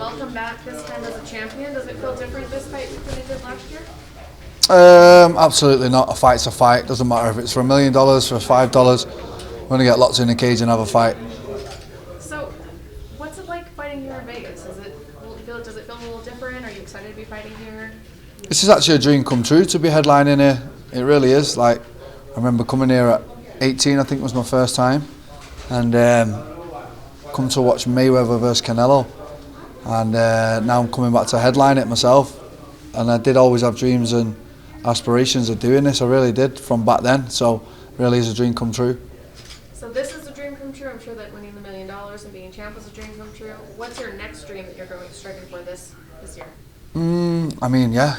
welcome back this time as a champion. Does it feel different this fight than it did last year? Absolutely not. A fight's a fight. Doesn't matter if it's for $1 million, for $5. We're going to get lots in the cage and have a fight. So, what's it like fighting here in Vegas? Does it feel a little different? Are you excited to be fighting here? This is actually a dream come true to be headlining here. It really is. Like, I remember coming here at 18, I think was my first time, and come to watch Mayweather versus Canelo, and now I'm coming back to headline it myself. And I did always have dreams and aspirations of doing this. I really did from back then. So, really is a dream come true. So this is a dream come true. I'm sure that winning the $1 million and being champ is a dream come true. What's your next dream that you're going striking for this year? I mean, yeah,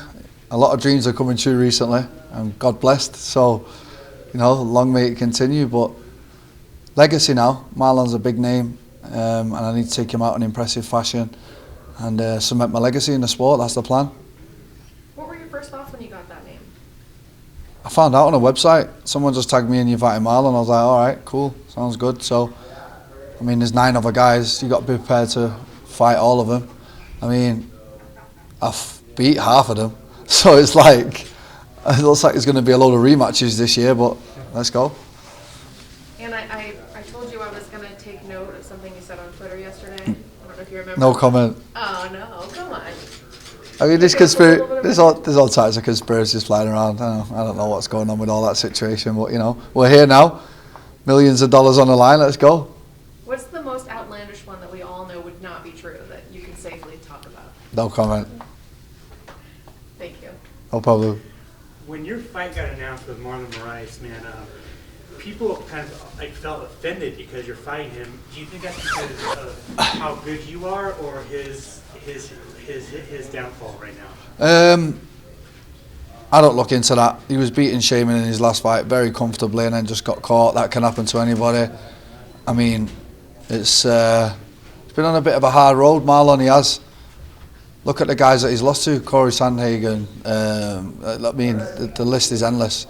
a lot of dreams are coming true recently. I'm God blessed. So, you know, long may it continue. But legacy now. Marlon's a big name, and I need to take him out in impressive fashion and cement my legacy in the sport. That's the plan. What were your first thoughts when you got that name? I found out on a website. Someone just tagged me and you invited Marlon. I was like, all right, cool, sounds good. So, I mean, there's 9 other guys. You got to be prepared to fight all of them. I mean, I've beat half of them. So it's like, it looks like there's going to be a load of rematches this year, but let's go. And I told you I was going to take note of something you said on Twitter yesterday. I don't know if you remember. No comment. Oh, no, come on. I mean, there's all types of conspiracies flying around. I don't know what's going on with all that situation, but you know, we're here now. Millions of dollars on the line. Let's go. What's the most outlandish one that we all know would not be true that you can safely talk about? No comment. Thank you. No problem. When your fight got announced with Marlon Moraes, man, people kind of like felt offended because you're fighting him. Do you think that's because of how good you are, or his downfall right now? I don't look into that. He was beating Shaman in his last fight very comfortably and then just got caught. That can happen to anybody. I mean, it's been on a bit of a hard road, Marlon. He has. Look at the guys that he's lost to. Corey Sandhagen. I mean, the list is endless.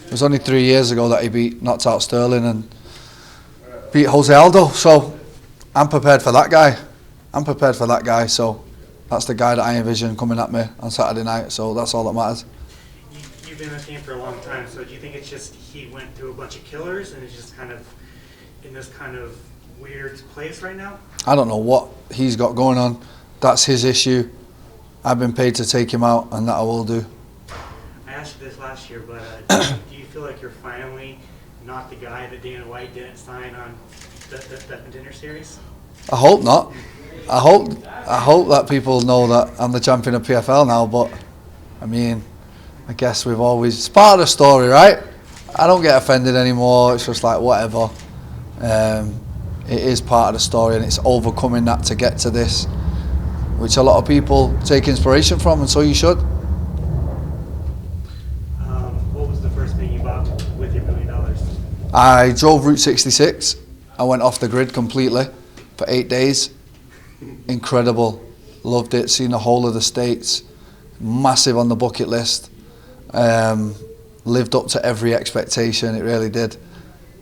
It was only 3 years ago that he knocked out Sterling and beat Jose Aldo. So I'm prepared for that guy. So that's the guy that I envision coming at me on Saturday night. So that's all that matters. You've been in the game for a long time. So do you think it's just he went through a bunch of killers and is just kind of in this kind of weird place right now? I don't know what he's got going on. That's his issue. I've been paid to take him out, and that I will do. I asked you this last year, but do you feel like you're finally not the guy that Dana White didn't sign on the contender series? I hope not. I hope that people know that I'm the champion of PFL now, but I mean, I guess it's part of the story, right? I don't get offended anymore. It's just like whatever. It is part of the story, and it's overcoming that to get to this, which a lot of people take inspiration from, and so you should. What was the first thing you bought with your $1 million? I drove Route 66. I went off the grid completely for 8 days. Incredible. Loved it. Seen the whole of the States. Massive on the bucket list. Lived up to every expectation. It really did.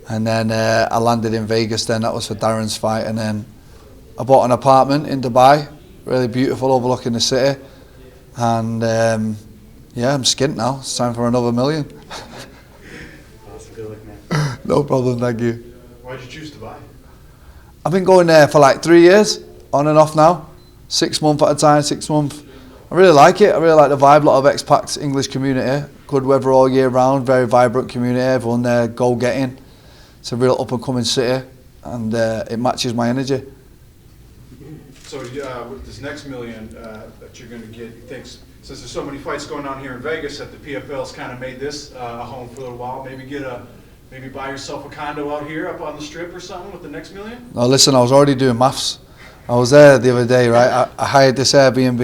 And then I landed in Vegas then. That was for Darren's fight. And then I bought an apartment in Dubai. Really beautiful, overlooking the city. And yeah, I'm skint now. It's time for another $1 million. That's good luck, man. No problem, thank you. Why'd you choose Dubai? I've been going there for like 3 years, on and off now. 6 months at a time, 6 months. I really like it. I really like the vibe. A lot of expats, English community. Good weather all year round. Very vibrant community. Everyone there go-getting. It's a real up-and-coming city, and it matches my energy. So with this next $1 million that you're going to get, you think, since there's so many fights going on here in Vegas, that the PFL's kind of made this a home for a little while, maybe buy yourself a condo out here up on the Strip or something with the next $1 million? No, listen, I was already doing maths. I was there the other day, right? I hired this Airbnb.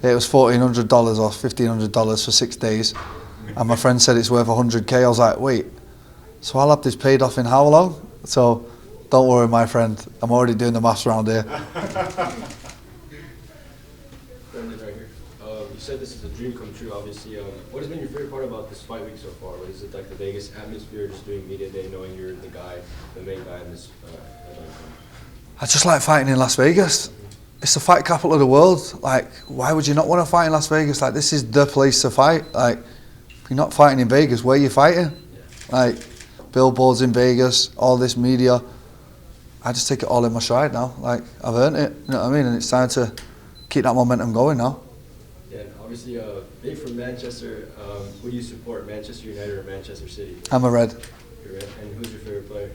It was $1,400 or $1,500 for 6 days. And my friend said it's worth $100K. I was like, wait, so I'll have this paid off in how long? So don't worry, my friend. I'm already doing the maths around here. Brendan, right here. You said this is a dream come true, obviously. What has been your favorite part about this fight week so far? What is it, like the Vegas atmosphere, just doing media day, knowing you're the guy, the main guy in this headline fight? I just like fighting in Las Vegas. it's the fight capital of the world. Like, why would you not want to fight in Las Vegas? Like, this is the place to fight. Like, if you're not fighting in Vegas, where are you fighting? Like, billboards in Vegas, all this media. I just take it all in my stride now. Like, I've earned it, you know what I mean? And it's time to keep that momentum going now. Yeah, obviously, being from Manchester, who do you support, Manchester United or Manchester City? I'm a Red. You're Red. And who's your favorite player?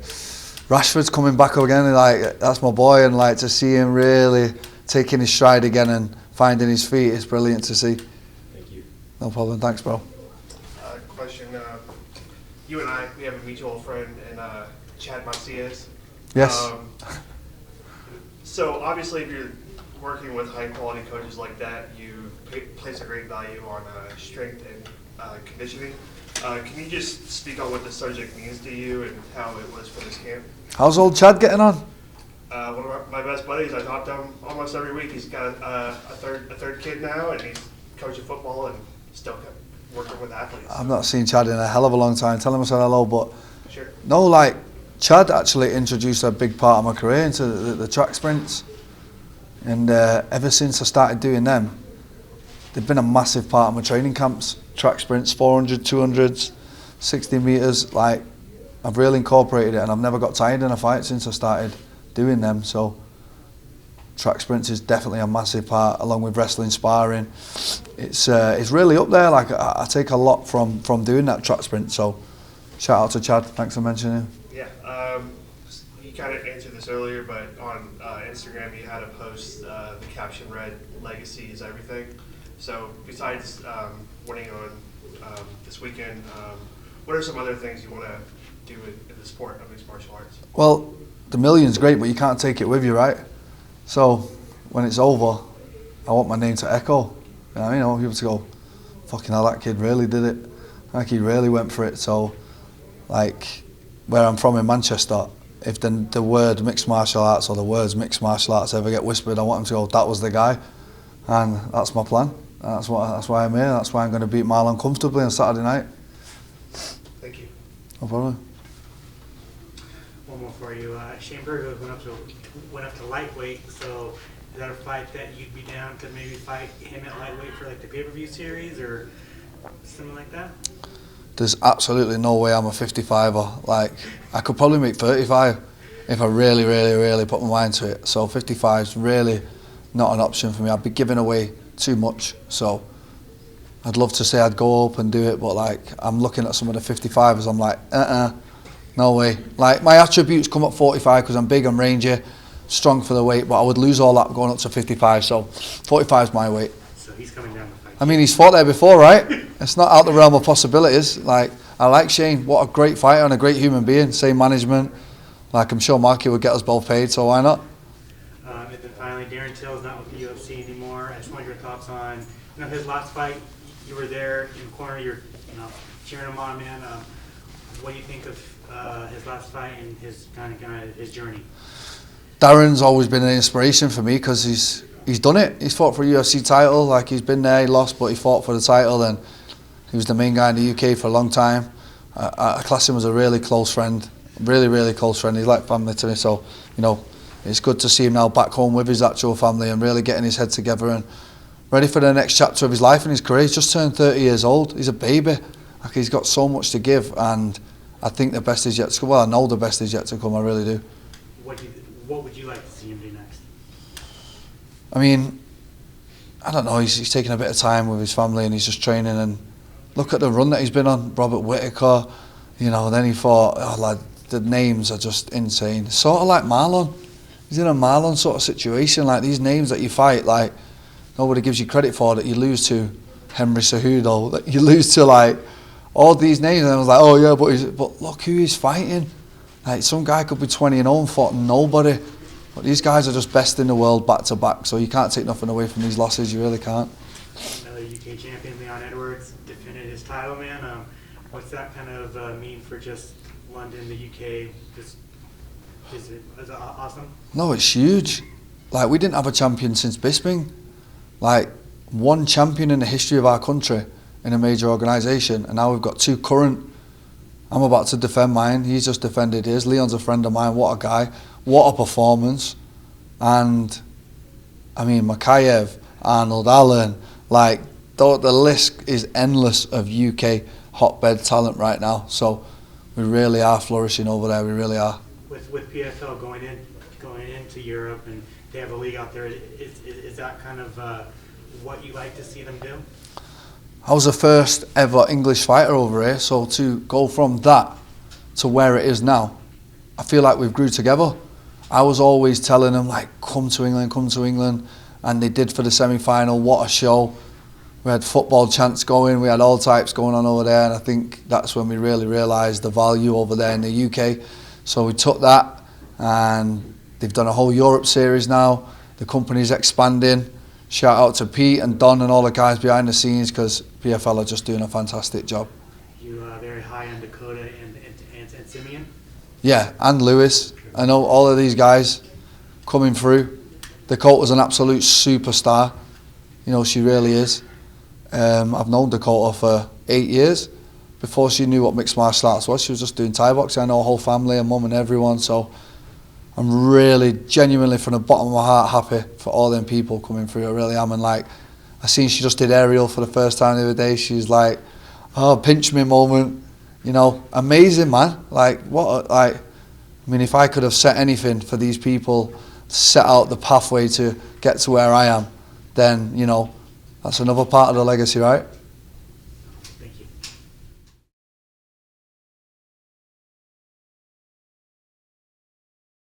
Rashford's coming back again, and like, that's my boy, and like, to see him really taking his stride again and finding his feet is brilliant to see. Thank you. No problem, thanks bro. Question, you and I, we have a mutual friend in Chad Macias. Yes. So obviously if you're working with high quality coaches like that, you place a great value on strength and conditioning. Can you just speak on what the subject means to you and how it was for this camp? How's old Chad getting on? One of my best buddies, I talk to him almost every week. He's got a third kid now, and he's coaching football and still working with athletes. I've not seen Chad in a hell of a long time. Tell him I said hello, but Sure. no, like, Chad actually introduced a big part of my career into the track sprints, and ever since I started doing them, they've been a massive part of my training camps. Track sprints, 400, 200s, 60 metres, like, I've really incorporated it, and I've never got tired in a fight since I started doing them. So track sprints is definitely a massive part, along with wrestling, sparring. It's really up there. Like, I take a lot from doing that track sprint. So shout out to Chad, thanks for mentioning him. Yeah, you kind of answered this earlier, but on Instagram you had a post, the caption read, "Legacy is everything." So besides winning on this weekend, what are some other things you want to do in the sport of mixed martial arts? Well, the million's great, but you can't take it with you, right? So when it's over, I want my name to echo. You know what I mean? I want people to go, fucking hell, that kid really did it. Like, he really went for it. So, like, where I'm from in Manchester, if the word mixed martial arts or the words mixed martial arts ever get whispered, I want them to go, that was the guy. And that's my plan. That's why I'm here. That's why I'm going to beat Marlon comfortably on Saturday night. Thank you. No problem. One more for you. Shane Burgos went up to lightweight, so is that a fight that you'd be down to maybe fight him at lightweight for like the pay-per-view series or something like that? There's absolutely no way I'm a 55er. Like, I could probably make 35 if I really, really, really put my mind to it. So 55 is really not an option for me. I'd be giving away too much. So I'd love to say I'd go up and do it, but like, I'm looking at some of the 55ers, I'm like, no way. Like, my attributes come at 45 because I'm big and rangy, strong for the weight, but I would lose all that going up to 55. So 45 is my weight. So he's coming down to fight. I mean, he's fought there before, right? It's not out the realm of possibilities. Like, I like Shane. What a great fighter and a great human being. Same management. Like, I'm sure Marky would get us both paid, so why not? And then finally, Darren Till is not with the UFC anymore. I just want your thoughts on, his last fight. You were there in the corner. You're, cheering him on, man. What do you think of his last fight and his kind of his journey? Darren's always been an inspiration for me because he's done it. He's fought for a UFC title. Like, he's been there, he lost, but he fought for the title, and he was the main guy in the UK for a long time. I class him as a really close friend, really, really close friend. He's like family to me. So, it's good to see him now back home with his actual family and really getting his head together and ready for the next chapter of his life and his career. He's just turned 30 years old. He's a baby. Like, he's got so much to give, and I think the best is yet to come. Well, I know the best is yet to come. I really do. What would you like to see him do next? I mean, I don't know. He's taking a bit of time with his family and he's just training. And look at the run that he's been on. Robert Whittaker, then he fought. The names are just insane. Sort of like Marlon. He's in a Marlon sort of situation. Like, these names that you fight, like, nobody gives you credit for, that you lose to Henry Cejudo, that you lose to, like, all these names. And I was like, oh yeah, but look who he's fighting. Like, some guy could be 20-0 and fought nobody. But these guys are just best in the world back to back. So you can't take nothing away from these losses. You really can't. Another UK champion, Leon Edwards, defended his title, man. What's that kind of mean for just London, the UK? Is it awesome? No, it's huge. Like, we didn't have a champion since Bisping. Like, one champion in the history of our country in a major organisation, and now we've got two current. I'm about to defend mine. He's just defended his. Leon's a friend of mine. What a guy. What a performance. And I mean, Macias, Arnold Allen, like the list is endless of UK hotbed talent right now. So we really are flourishing over there. We really are. With PFL going into Europe, and they have a league out there, is that kind of what you like to see them do? I was the first ever English fighter over here, so to go from that to where it is now, I feel like we've grew together. I was always telling them, like, come to England, and they did for the semi-final. What a show. We had football chants going, we had all types going on over there, and I think that's when we really realised the value over there in the UK. So we took that, and they've done a whole Europe series now. The company's expanding. Shout out to Pete and Don and all the guys behind the scenes, because PFL are just doing a fantastic job. You very high on Dakota and Simeon? Yeah, and Lewis. I know all of these guys coming through. Dakota's an absolute superstar. You know, she really is. I've known Dakota for 8 years. Before she knew what mixed martial arts was, she was just doing Thai boxing. I know her whole family, her mum and everyone. So I'm really, genuinely, from the bottom of my heart, happy for all them people coming through. I really am. And like, I seen she just did aerial for the first time the other day. She's like, oh, pinch me moment. You know, amazing, man. Like, what, like, I mean, if I could have set anything for these people, set out the pathway to get to where I am, then, you know, that's another part of the legacy, right?